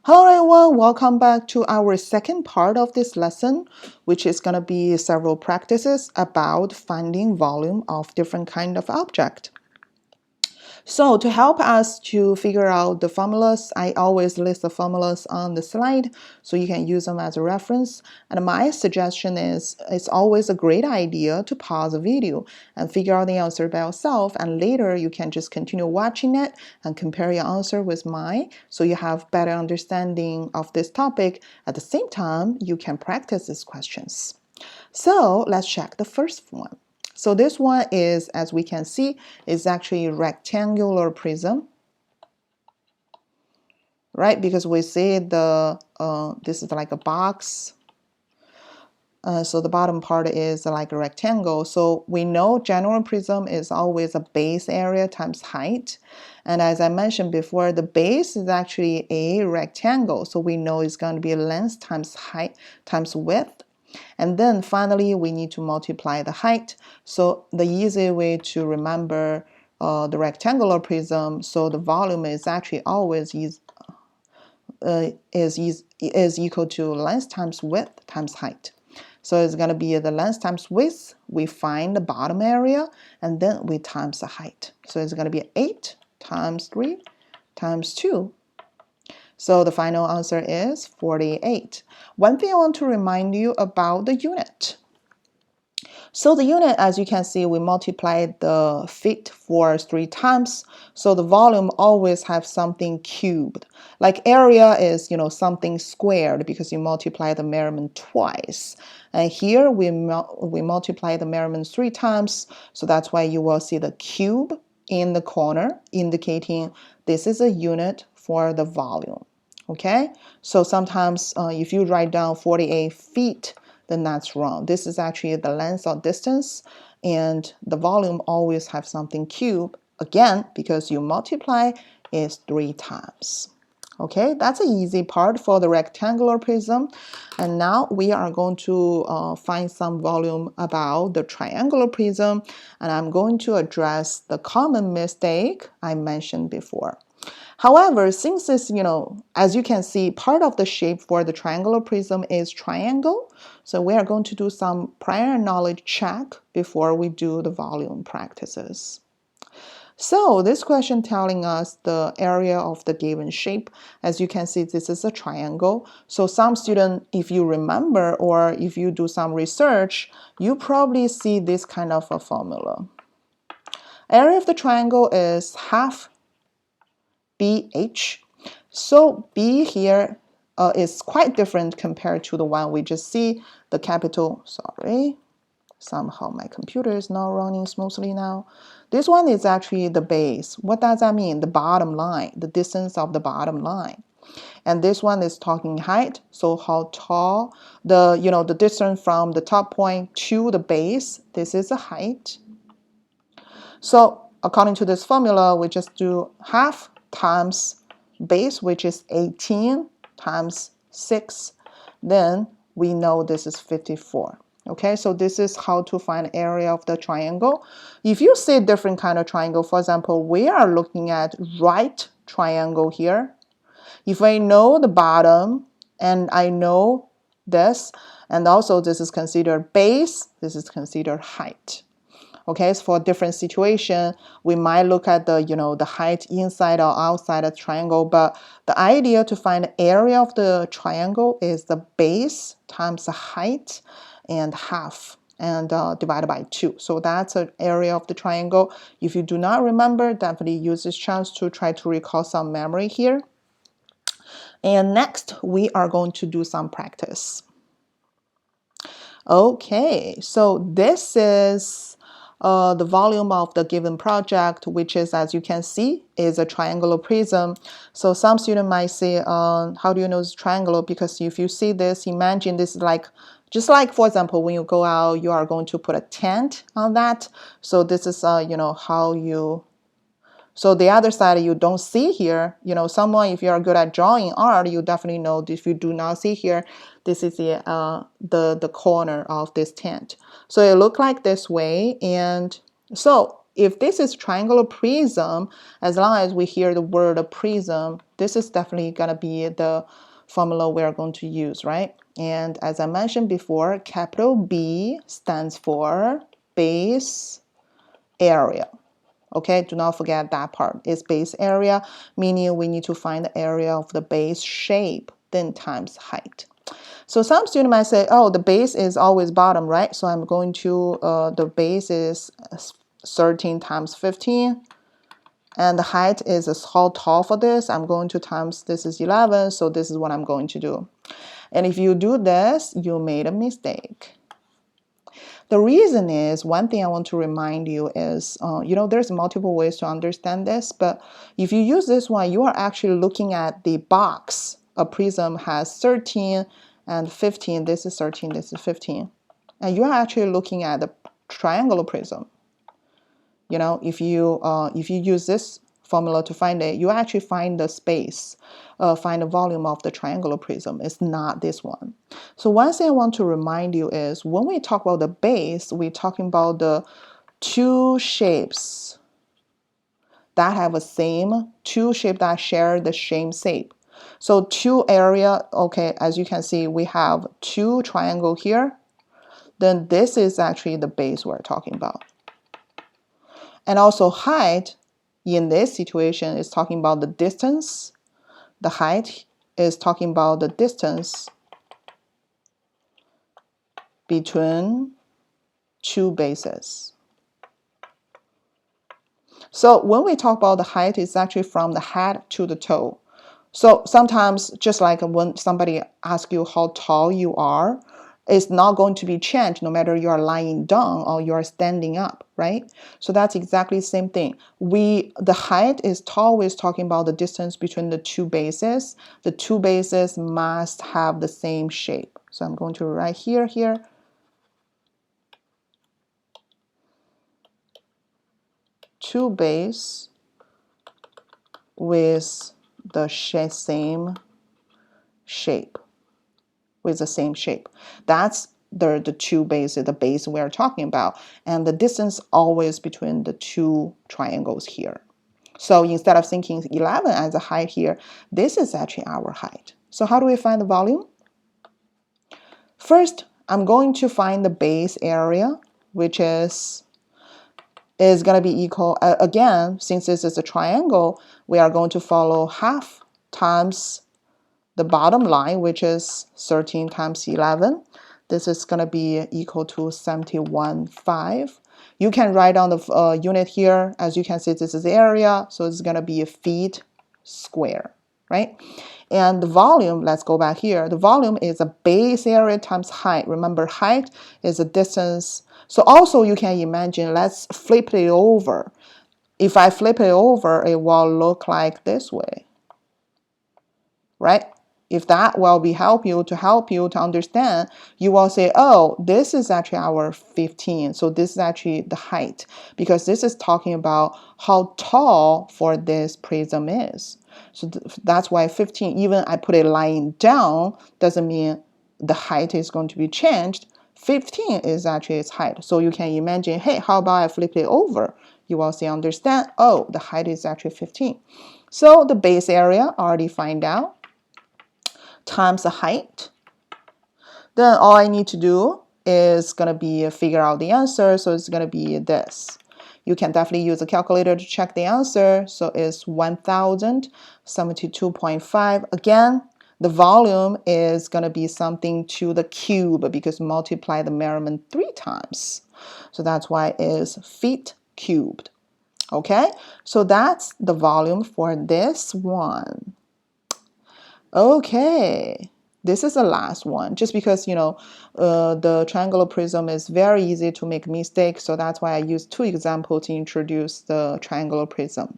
Hello everyone, welcome back to our second part of this lesson, which is going to be several practices about finding volume of different kind of object. So to help us to figure out the formulas, I always list the formulas on the slide so you can use them as a reference. And my suggestion is it's always a great idea to pause the video and figure out the answer by yourself, and later you can just continue watching it and compare your answer with mine so you have better understanding of this topic. At the same time, you can practice these questions. So let's check the first one. So this one is, as we can see, is actually a rectangular prism, right? Because we see the this is like a box. So the bottom part is like a rectangle. So we know general prism is always a base area times height. And as I mentioned before, the base is actually a rectangle. So we know it's going to be length times height times width. And then finally, we need to multiply the height. So the easy way to remember the rectangular prism, so the volume is actually always is equal to length times width times height. So it's going to be the length times width. We find the bottom area, and then we times the height. So it's going to be 8 times 3 times 2. So the final answer is 48. One thing I want to remind you about the unit. So the unit, as you can see, we multiplied the feet for 3 times. So the volume always have something cubed. Like area is, something squared because you multiply the measurement twice. And here we multiply the measurement 3 times. So that's why you will see the cube in the corner, indicating this is a unit for the volume. Okay, so sometimes if you write down 48 feet, then that's wrong. This is actually the length or distance, and the volume always have something cube, again, because you multiply is 3 times. Okay, that's an easy part for the rectangular prism. And now we are going to find some volume about the triangular prism, and I'm going to address the common mistake I mentioned before. However, since it's, as you can see, part of the shape for the triangular prism is triangle, so we are going to do some prior knowledge check before we do the volume practices. So this question telling us the area of the given shape. As you can see, this is a triangle. So some student, if you remember or if you do some research, you probably see this kind of a formula. Area of the triangle is half BH. So B here is quite different compared to the one we just see, the capital, sorry. Somehow my computer is not running smoothly now. This one is actually the base. What does that mean? The bottom line, the distance of the bottom line. And this one is talking height, so how tall, the distance from the top point to the base, this is the height. So according to this formula, we just do half times base, which is 18 times 6. Then we know this is 54. Okay, so this is how to find area of the triangle. If you see a different kind of triangle, for example, we are looking at right triangle here. If I know the bottom and I know this, and also this is considered base, this is considered height. Okay, so for different situation, we might look at the height inside or outside of the triangle, but the idea to find the area of the triangle is the base times the height and half and divided by 2. So that's an area of the triangle. If you do not remember, definitely use this chance to try to recall some memory here. And next, we are going to do some practice. Okay, so this is the volume of the given project, which is, as you can see, is a triangular prism. So some student might say, how do you know it's triangular? Because if you see this, imagine this is just like, for example, when you go out, you are going to put a tent on that. So this is, how you... So the other side you don't see here, someone, if you are good at drawing art, you definitely know if you do not see here, this is the corner of this tent. So it look like this way. And so if this is triangular prism, as long as we hear the word prism, this is definitely going to be the formula we are going to use, right? And as I mentioned before, capital B stands for base area. Okay, do not forget that part. It's base area, meaning we need to find the area of the base shape, then times height. So some student might say, oh, the base is always bottom, right? So I'm going to, the base is 13 times 15. And the height is how tall for this. I'm going to times, this is 11. So this is what I'm going to do. And if you do this, you made a mistake. The reason is, one thing I want to remind you is, there's multiple ways to understand this, but if you use this one, you are actually looking at the box. A prism has 13 and 15. This is 13, this is 15. And you are actually looking at the triangular prism. If you use this formula to find it, you actually find the space, find the volume of the triangular prism. It's not this one. So one thing I want to remind you is, when we talk about the base, we're talking about the two shapes that have the same, two shapes that share the same shape. So two area, okay, as you can see, we have two triangle here. Then this is actually the base we're talking about. And also height, in this situation, is talking about the distance. The height is talking about the distance between two bases. So when we talk about the height, it's actually from the head to the toe. So sometimes, just like when somebody asks you how tall you are, it's not going to be changed no matter you are lying down or you are standing up, right? So that's exactly the same thing. The height is always talking about the distance between the two bases. The two bases must have the same shape. So I'm going to write here. Two base with the same shape. With the same shape. That's the two bases, the base we're talking about. And the distance always between the two triangles here. So instead of thinking 11 as a height here, this is actually our height. So how do we find the volume? First, I'm going to find the base area, which is going to be equal, again, since this is a triangle, we are going to follow half times the bottom line, which is 13 times 11. This is going to be equal to 71.5. You can write down the unit here. As you can see, this is the area, so it's going to be a feet square, right? And the volume, let's go back here. The volume is a base area times height. Remember, height is a distance. So also you can imagine, let's flip it over. If I flip it over, it will look like this way, right? If that will help you to understand, you will say, oh, this is actually our 15. So this is actually the height, because this is talking about how tall for this prism is. So that's why 15, even I put it lying down, doesn't mean the height is going to be changed. 15 is actually its height. So you can imagine, hey, how about I flip it over? You will see, understand, oh, the height is actually 15. So the base area already find out, times the height. Then all I need to do is going to be figure out the answer. So it's going to be this. You can definitely use a calculator to check the answer. So it's 1072.5. Again, the volume is going to be something to the cube because multiply the measurement 3 times. So that's why it's feet cubed. Okay, so that's the volume for this one. Okay, this is the last one, just because, the triangular prism is very easy to make mistakes. So that's why I used 2 examples to introduce the triangular prism.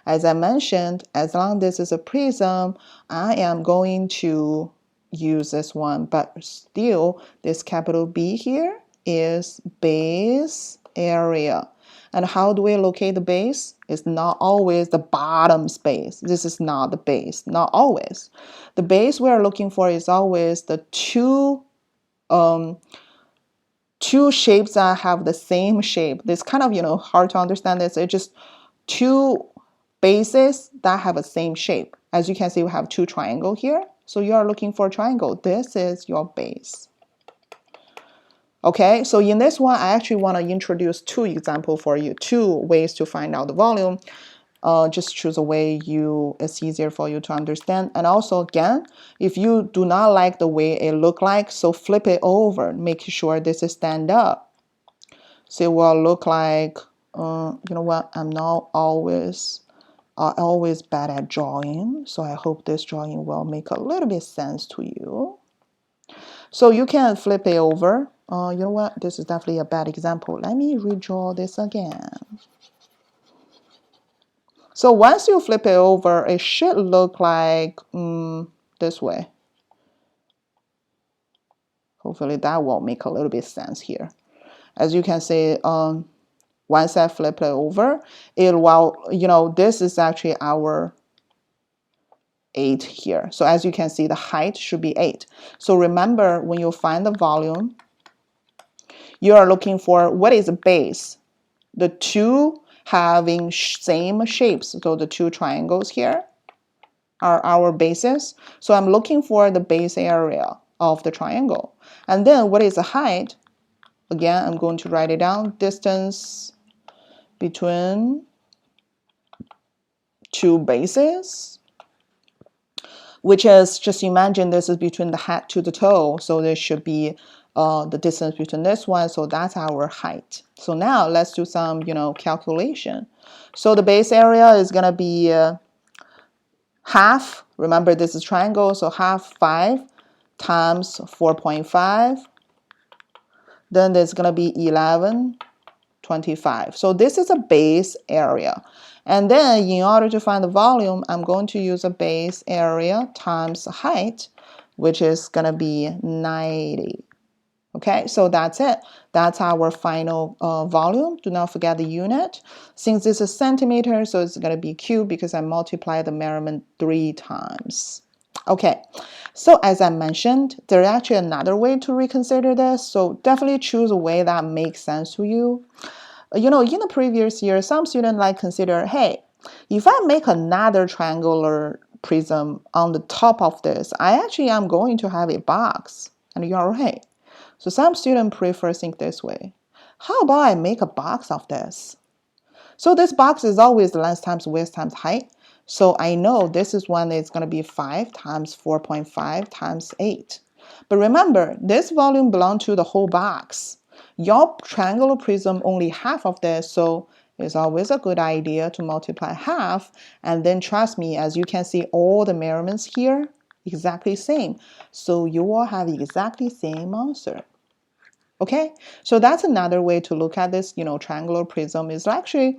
As I mentioned, as long as this is a prism, I am going to use this one, but still this capital B here is base area. And how do we locate the base? It's not always the bottom space. This is not the base, not always. The base we're looking for is always the two two shapes that have the same shape. It's kind of, hard to understand this. It's just two bases that have the same shape. As you can see, we have two triangles here. So you are looking for a triangle. This is your base. Okay, so in this one, I actually want to introduce two examples for you, two ways to find out the volume. Just choose a way it's easier for you to understand. And also, again, if you do not like the way it look like, so flip it over, make sure this is stand up. So it will look like, you know what, I'm not always bad at drawing, so I hope this drawing will make a little bit sense to you. So you can flip it over. You know what, this is definitely a bad example. Let me redraw this again. So once you flip it over, it should look like this way. Hopefully that will make a little bit sense here. As you can see, once I flip it over, it will, this is actually our 8 here. So as you can see, the height should be 8. So remember, when you find the volume, you are looking for what is the base. The two having same shapes. So the two triangles here are our bases. So I'm looking for the base area of the triangle. And then what is the height? Again, I'm going to write it down. Distance between two bases, which is, just imagine this is between the head to the toe. So there should be the distance between this one. So that's our height. So now let's do some, calculation. So the base area is going to be half. Remember, this is triangle. So half 5 times 4.5. Then there's going to be 11.25. So this is a base area. And then in order to find the volume, I'm going to use a base area times height, which is going to be 90. Okay, so that's it. That's our final volume. Do not forget the unit. Since this is centimeter, so it's going to be cube because I multiply the measurement 3 times. Okay, so as I mentioned, there's actually another way to reconsider this. So definitely choose a way that makes sense to you. In the previous year, some students consider, hey, if I make another triangular prism on the top of this, I actually am going to have a box. And you're right. So some students prefer think this way. How about I make a box of this? So this box is always length times width times height. So I know this is one that's going to be 5 times 4.5 times 8. But remember, this volume belongs to the whole box. Your triangular prism only half of this, so it's always a good idea to multiply half. And then trust me, as you can see, all the measurements here exactly same. So you will have exactly same answer. Okay, so that's another way to look at this, triangular prism is actually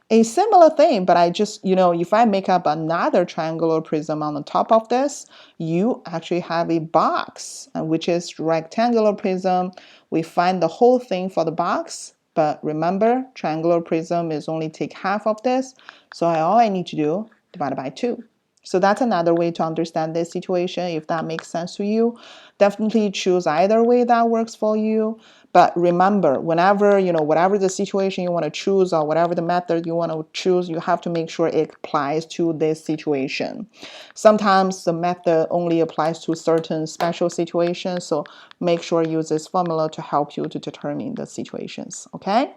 a similar thing, but I just, if I make up another triangular prism on the top of this, you actually have a box, which is rectangular prism. We find the whole thing for the box, but remember, triangular prism is only take half of this, so all I need to do, divide by 2. So that's another way to understand this situation. If that makes sense to you, definitely choose either way that works for you. But remember, whenever, whatever the situation you want to choose or whatever the method you want to choose, you have to make sure it applies to this situation. Sometimes the method only applies to certain special situations. So make sure you use this formula to help you to determine the situations. Okay?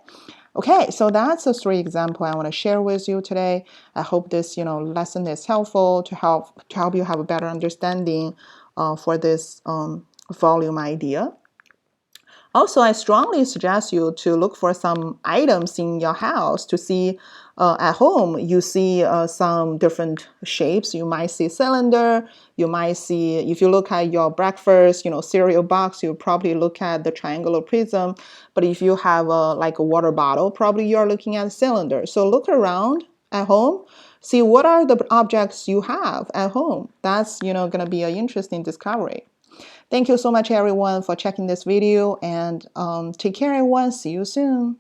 Okay, so that's the 3 examples I want to share with you today. I hope this, lesson is helpful to help you have a better understanding for this volume idea. Also, I strongly suggest you to look for some items in your house to see at home. You see some different shapes. You might see cylinder. You might see, if you look at your breakfast, cereal box, you probably look at the triangular prism. But if you have like a water bottle, probably you're looking at a cylinder. So look around at home. See what are the objects you have at home. That's, going to be an interesting discovery. Thank you so much, everyone, for checking this video, and take care, everyone. See you soon.